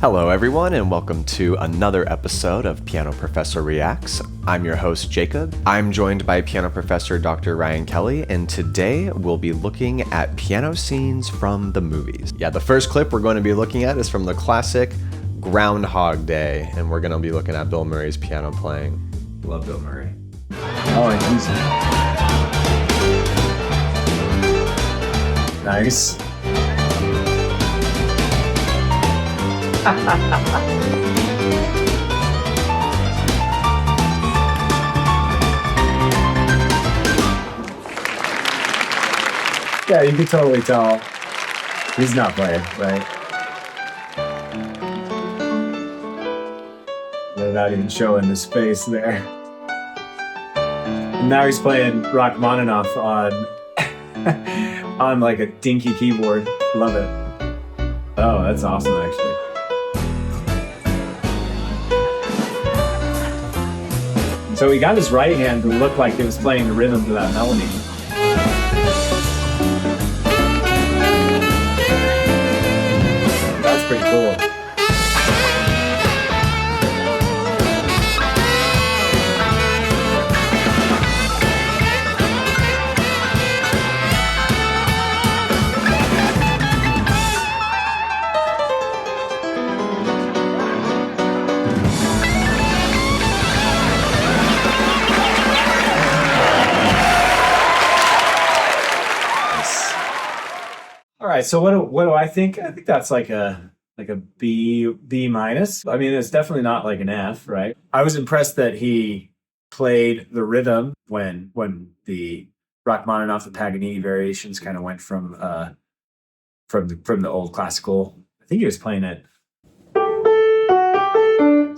Hello everyone and welcome to another episode of Piano Professor Reacts. I'm your host Jacob. I'm joined by piano professor Dr. Ryan Kelly, and today we'll be looking at piano scenes from the movies. Yeah, the first clip we're going to be looking at is from the classic Groundhog Day, and we're going to be looking at Bill Murray's piano playing. Love Bill Murray. Oh, and he's nice. Yeah, you can totally tell he's not playing, right? They're not even showing his face there. And now he's playing Rachmaninoff on like a dinky keyboard. Love it. Oh, that's awesome, actually. So he got his right hand to look like it was playing the rhythm to that melody. That's pretty cool. All right, so what do I think? I think that's like a B minus. I mean, it's definitely not like an F, right? I was impressed that he played the rhythm when the Rachmaninoff and Paganini variations kind of went from the old classical. I think he was playing it.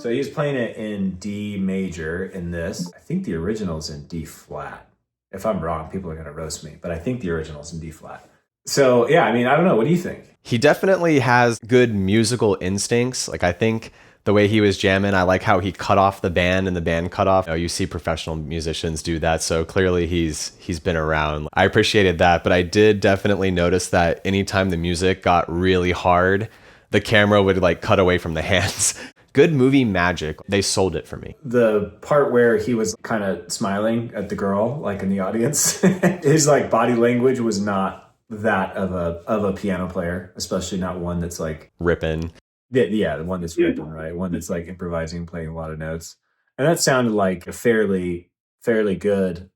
So he was playing it in D major in this. I think the original's in D flat. If I'm wrong, people are gonna roast me, but I think the original's in D flat. So, yeah, I mean, I don't know. What do you think? He definitely has good musical instincts. Like, I think the way he was jamming, I like how he cut off the band and the band cut off. You see professional musicians do that, so clearly he's been around. I appreciated that, but I did definitely notice that anytime the music got really hard, the camera would like cut away from the hands. Good movie magic. They sold it for me. The part where he was kind of smiling at the girl, like in the audience, his like body language was not that of a piano player, especially not one that's like ripping. Yeah, the one that's ripping, right? One that's like improvising, playing a lot of notes. And that sounded like a fairly good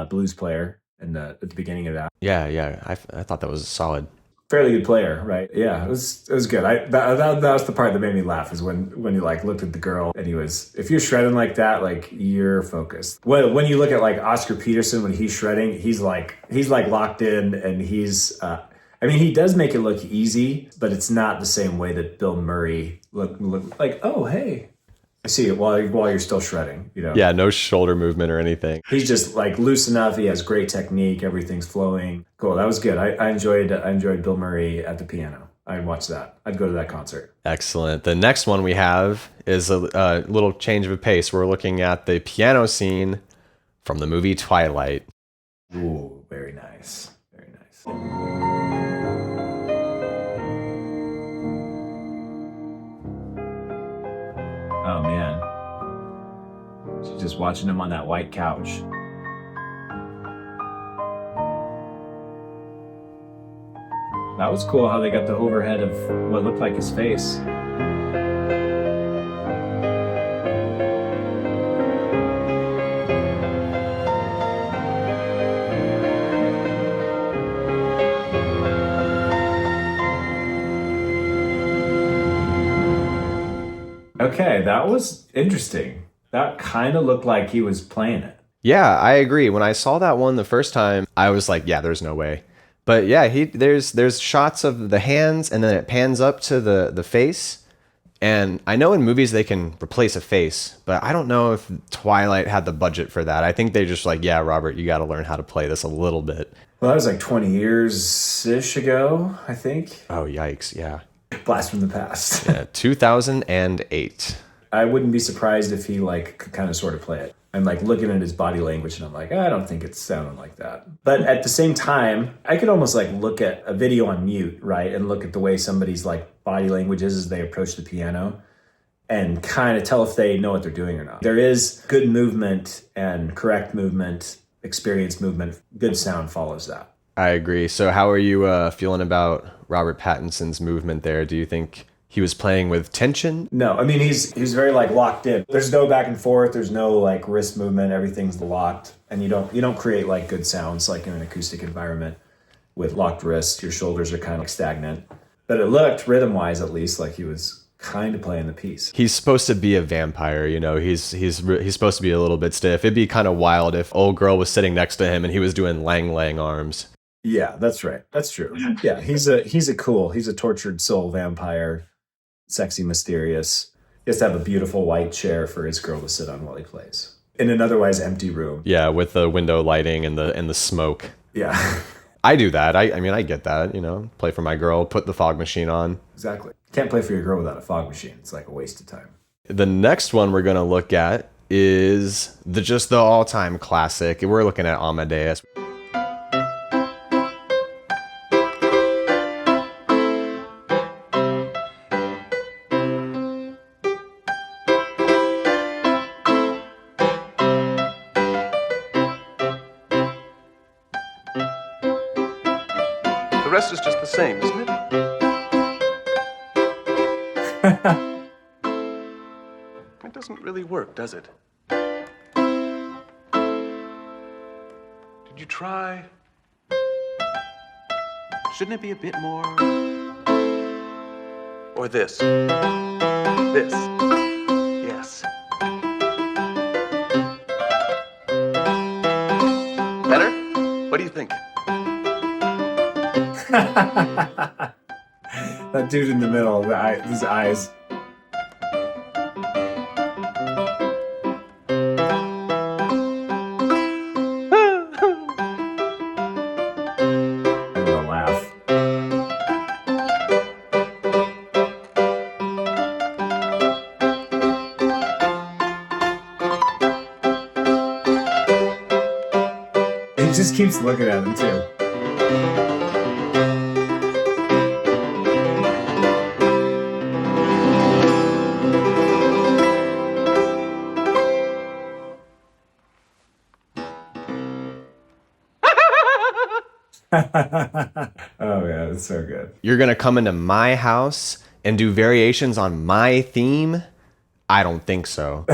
blues player at the beginning of that. Yeah, I thought that was solid. Fairly good player, right? Yeah, it was good. That was the part that made me laugh, is when he like looked at the girl and he was, if you're shredding like that, like you're focused. When you look at like Oscar Peterson, when he's shredding, he's like locked in, and he's I mean, he does make it look easy, but it's not the same way that Bill Murray look like, oh hey, I see it while you're still shredding, you know. Yeah, no shoulder movement or anything. He's just like loose enough. He has great technique. Everything's flowing. Cool. That was good. I enjoyed Bill Murray at the piano. I'd watch that. I'd go to that concert. Excellent. The next one we have is a little change of pace. We're looking at the piano scene from the movie Twilight. Ooh, very nice. Very nice. Oh man. She's just watching him on that white couch. That was cool how they got the overhead of what looked like his face. Okay, that was interesting. That kind of looked like he was playing it. Yeah, I agree. When I saw that one the first time, I was like, yeah, there's no way. But yeah, there's shots of the hands, and then it pans up to the face. And I know in movies they can replace a face, but I don't know if Twilight had the budget for that. I think they just like, yeah, Robert, you got to learn how to play this a little bit. Well, that was like 20 years-ish ago, I think. Oh, yikes, yeah. Blast from the past. Yeah, 2008. I wouldn't be surprised if he like could kind of sort of play it. I'm like looking at his body language and I'm like, I don't think it's sounding like that. But at the same time, I could almost like look at a video on mute, right? And look at the way somebody's like body language is as they approach the piano and kind of tell if they know what they're doing or not. There is good movement and correct movement, experienced movement. Good sound follows that. I agree. So how are you feeling about Robert Pattinson's movement there? Do you think he was playing with tension? No, I mean, he's very like locked in. There's no back and forth. There's no like wrist movement. Everything's locked, and you don't create like good sounds like in an acoustic environment with locked wrists. Your shoulders are kind of like stagnant. But it looked rhythm-wise, at least, like he was kind of playing the piece. He's supposed to be a vampire, you know. He's supposed to be a little bit stiff. It'd be kind of wild if old girl was sitting next to him and he was doing lang arms. Yeah, that's right. That's true. Yeah, he's a tortured soul vampire, sexy, mysterious. He has to have a beautiful white chair for his girl to sit on while he plays in an otherwise empty room. Yeah, with the window lighting and the smoke. Yeah. I do that. I mean, I get that, you know, play for my girl, put the fog machine on. Exactly. Can't play for your girl without a fog machine. It's like a waste of time. The next one we're going to look at is the all-time classic. We're looking at Amadeus. The rest is just the same, isn't it? It doesn't really work, does it? Did you try? Shouldn't it be a bit more? Or this? This? Yes. Better? What do you think? That dude in the middle, his eyes. I'm gonna laugh. He just keeps looking at him too. Oh yeah, that's so good. You're going to come into my house and do variations on my theme? I don't think so.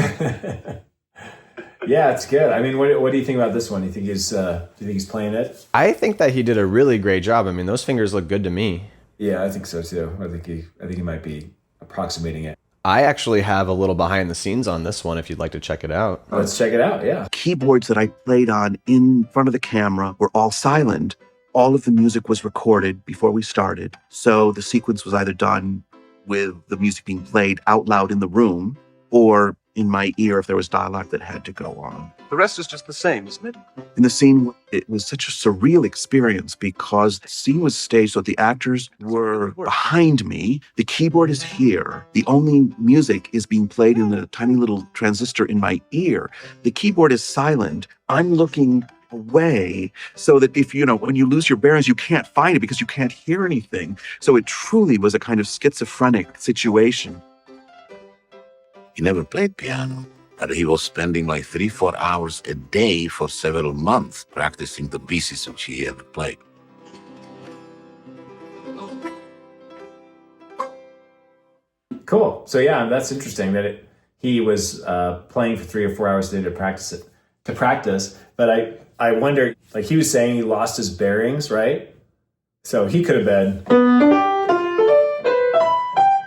Yeah, it's good. I mean, what do you think about this one? Do you think he's playing it? I think that he did a really great job. I mean, those fingers look good to me. Yeah, I think so too. I think he might be approximating it. I actually have a little behind the scenes on this one if you'd like to check it out. Let's check it out. Yeah. Keyboards that I played on in front of the camera were all silent. All of the music was recorded before we started. So the sequence was either done with the music being played out loud in the room or in my ear if there was dialogue that had to go on. The rest is just the same, isn't it? In the scene, it was such a surreal experience because the scene was staged so the actors were behind me. The keyboard is here. The only music is being played in a tiny little transistor in my ear. The keyboard is silent. I'm looking away so that if, when you lose your bearings, you can't find it because you can't hear anything. So it truly was a kind of schizophrenic situation. He never played piano, but he was spending like 3-4 hours a day for several months practicing the pieces which he had to play. Cool. So yeah, that's interesting that he was playing for 3 or 4 hours a day to practice. But I wonder, like he was saying, he lost his bearings, right? So he could have been,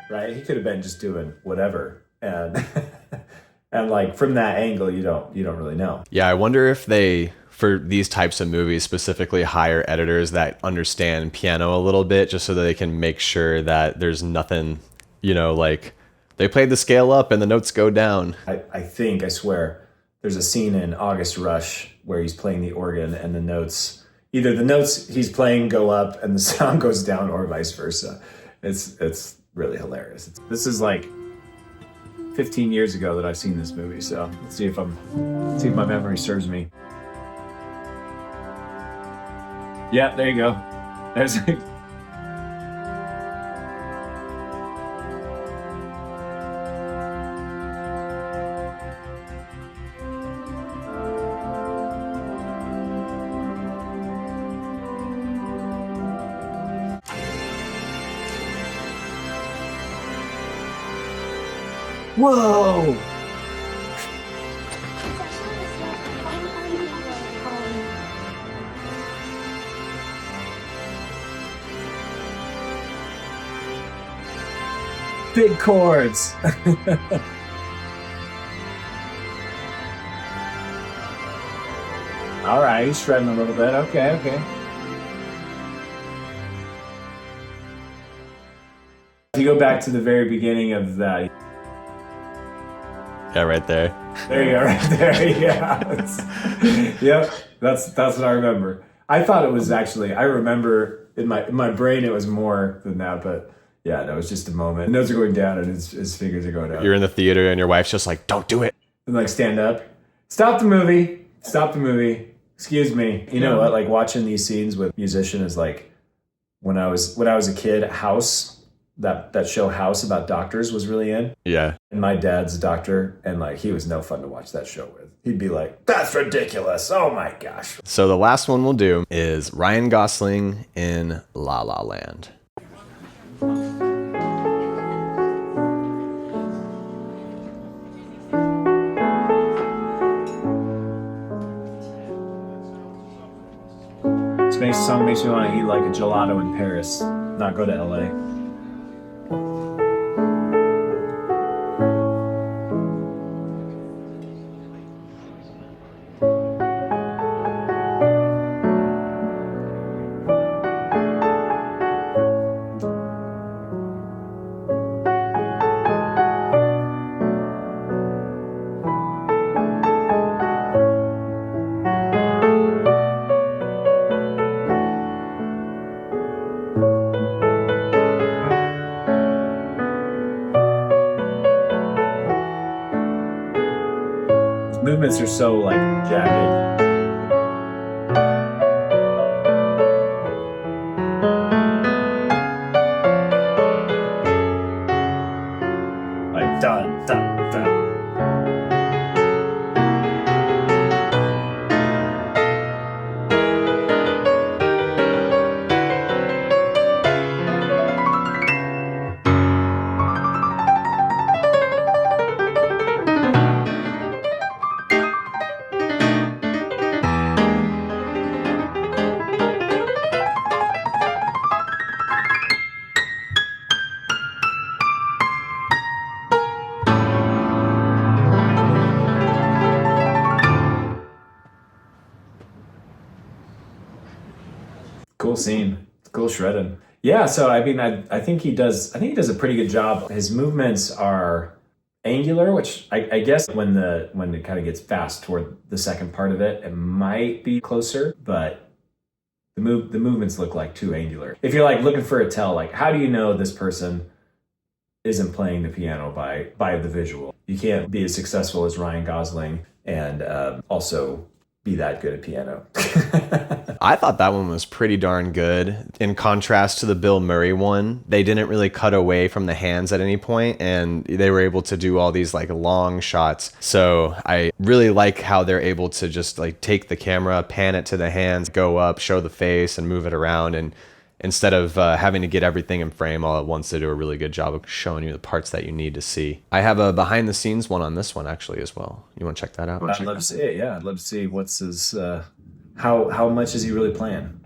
right? He could have been just doing whatever. And and like from that angle, you don't really know. Yeah, I wonder if they, for these types of movies, specifically hire editors that understand piano a little bit, just so that they can make sure that there's nothing, like they played the scale up and the notes go down. I swear, there's a scene in August Rush where he's playing the organ and either the notes he's playing go up and the sound goes down or vice versa. It's really hilarious. This is like 15 years ago that I've seen this movie, so let's see if my memory serves me. Yeah, there you go. There's Whoa! Big chords. All right, he's shredding a little bit. Okay. If you go back to the very beginning of that. Yeah, right there. There you go, right there. Yeah. Yep. That's what I remember. I thought it was actually. I remember in my brain it was more than that, but yeah, no, it was just a moment. Notes are going down and his fingers are going up. You're in the theater and your wife's just like, "Don't do it." And like, stand up. Stop the movie. Stop the movie. Excuse me. You know what? Like watching these scenes with musician is like when I was a kid. House. That show House about doctors was really in. Yeah. And my dad's a doctor, and like he was no fun to watch that show with. He'd be like, "That's ridiculous. Oh my gosh." So the last one we'll do is Ryan Gosling in La La Land. This song makes me want to eat like a gelato in Paris, not go to LA. Movements are so like jagged. Like dun dun dun. Cool scene. Cool shredding. Yeah, so I mean I think he does a pretty good job. His movements are angular, which I guess when it kind of gets fast toward the second part of it, it might be closer, but the movements look like too angular. If you're like looking for a tell, like how do you know this person isn't playing the piano by the visual? You can't be as successful as Ryan Gosling and also be that good at piano. I thought that one was pretty darn good. In contrast to the Bill Murray one, they didn't really cut away from the hands at any point, and they were able to do all these like long shots. So I really like how they're able to just like take the camera, pan it to the hands, go up, show the face, and move it around. And instead of having to get everything in frame all at once, they do a really good job of showing you the parts that you need to see. I have a behind the scenes one on this one actually as well. You want to check that out? I'd love to see it. Yeah, I'd love to see what's his. How much is he really playing?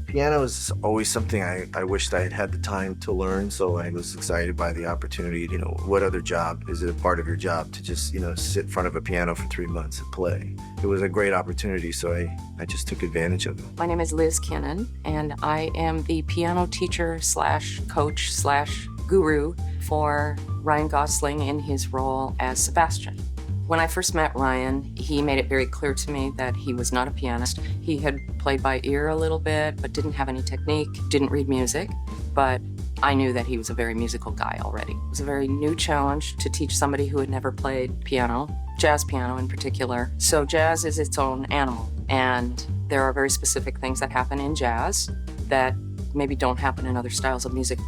Piano is always something I wished I had had the time to learn, so I was excited by the opportunity. You know, what other job is it a part of your job to just, sit in front of a piano for 3 months and play? It was a great opportunity, so I just took advantage of it. My name is Liz Kinnan, and I am the piano teacher / coach / guru for Ryan Gosling in his role as Sebastian. When I first met Ryan, he made it very clear to me that he was not a pianist. He had played by ear a little bit, but didn't have any technique, didn't read music. But I knew that he was a very musical guy already. It was a very new challenge to teach somebody who had never played piano, jazz piano in particular. So jazz is its own animal, and there are very specific things that happen in jazz that maybe don't happen in other styles of music.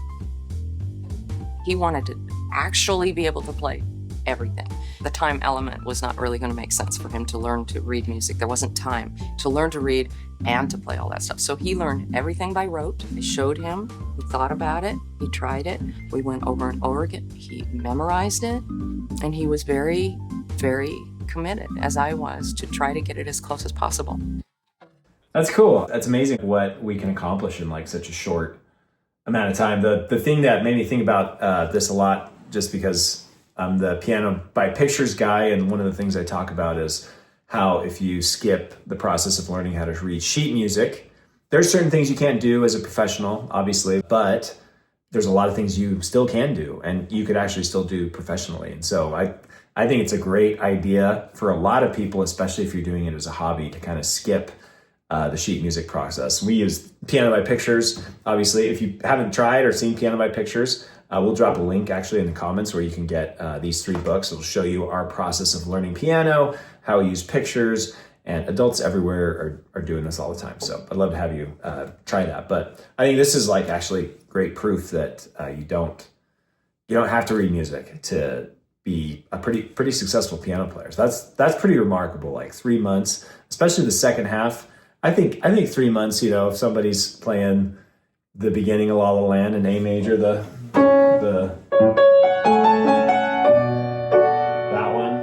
He wanted to actually be able to play everything. The time element was not really going to make sense for him to learn to read music. There wasn't time to learn to read and to play all that stuff. So he learned everything by rote. I showed him, he thought about it, he tried it. We went over and over again. He memorized it, and he was very, very committed, as I was, to try to get it as close as possible. That's cool. That's amazing what we can accomplish in like such a short amount of time. The thing that made me think about this a lot, just because I'm the piano by pictures guy, and one of the things I talk about is how if you skip the process of learning how to read sheet music, there's certain things you can't do as a professional, obviously, but there's a lot of things you still can do and you could actually still do professionally. And so I think it's a great idea for a lot of people, especially if you're doing it as a hobby, to kind of skip the sheet music process. We use Piano by Pictures. Obviously, if you haven't tried or seen Piano by Pictures, we'll drop a link actually in the comments where you can get these 3 books. It'll show you our process of learning piano, how we use pictures, and adults everywhere are doing this all the time. So I'd love to have you try that. But I think this is like actually great proof that you don't have to read music to be a pretty successful piano player. So that's pretty remarkable. Like 3 months, especially the second half. I think 3 months. If somebody's playing the beginning of La La Land in A major, that one,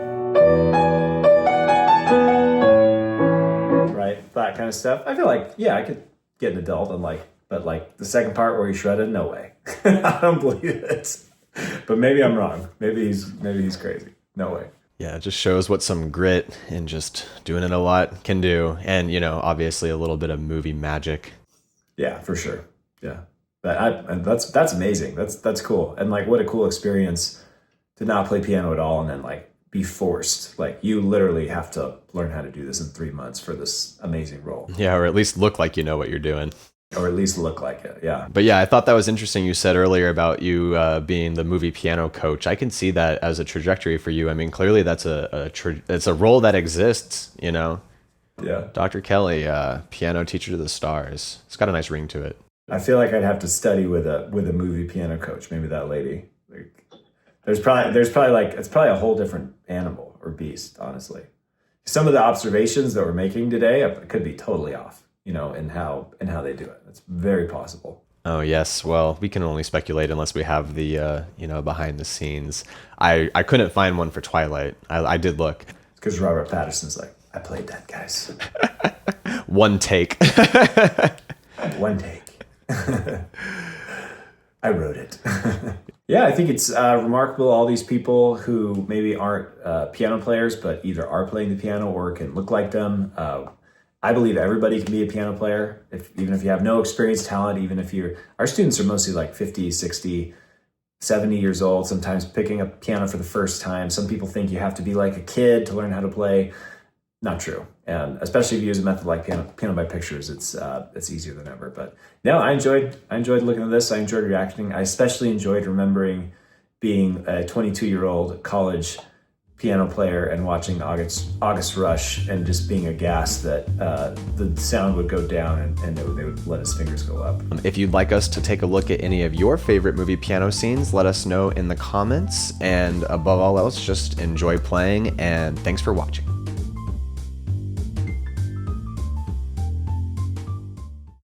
right? That kind of stuff. I feel like I could get an adult and but the second part where he shredded, no way. I don't believe it. But maybe I'm wrong. Maybe he's crazy. No way. Yeah, it just shows what some grit and just doing it a lot can do. And, obviously a little bit of movie magic. Yeah, for sure. Yeah. And that's amazing. That's cool. And like, what a cool experience to not play piano at all and then like be forced. Like you literally have to learn how to do this in 3 months for this amazing role. Yeah, or at least look like you know what you're doing. Or at least look like it, yeah. But yeah, I thought that was interesting. You said earlier about you being the movie piano coach. I can see that as a trajectory for you. I mean, clearly that's it's a role that exists, Yeah. Dr. Kelly, piano teacher to the stars. It's got a nice ring to it. I feel like I'd have to study with a movie piano coach. Maybe that lady. Like, there's probably like it's probably a whole different animal or beast. Honestly, some of the observations that we're making today could be totally off. In how they do it. It's very possible. Oh yes. Well, we can only speculate unless we have the behind the scenes. I couldn't find one for Twilight. I did look. It's because Robert Pattinson's like, I played that, guys. One take. One take. I wrote it. Yeah, I think it's remarkable. All these people who maybe aren't piano players, but either are playing the piano or can look like them. I believe everybody can be a piano player, even if you have no experience, talent, even if our students are mostly like 50, 60, 70 years old, sometimes picking up piano for the first time. Some people think you have to be like a kid to learn how to play. Not true. And especially if you use a method like piano by pictures, it's easier than ever. But no, I enjoyed looking at this. I enjoyed reacting. I especially enjoyed remembering being a 22-year-old college piano player and watching August Rush and just being aghast that the sound would go down and they would let his fingers go up. If you'd like us to take a look at any of your favorite movie piano scenes, let us know in the comments. And above all else, just enjoy playing, and thanks for watching.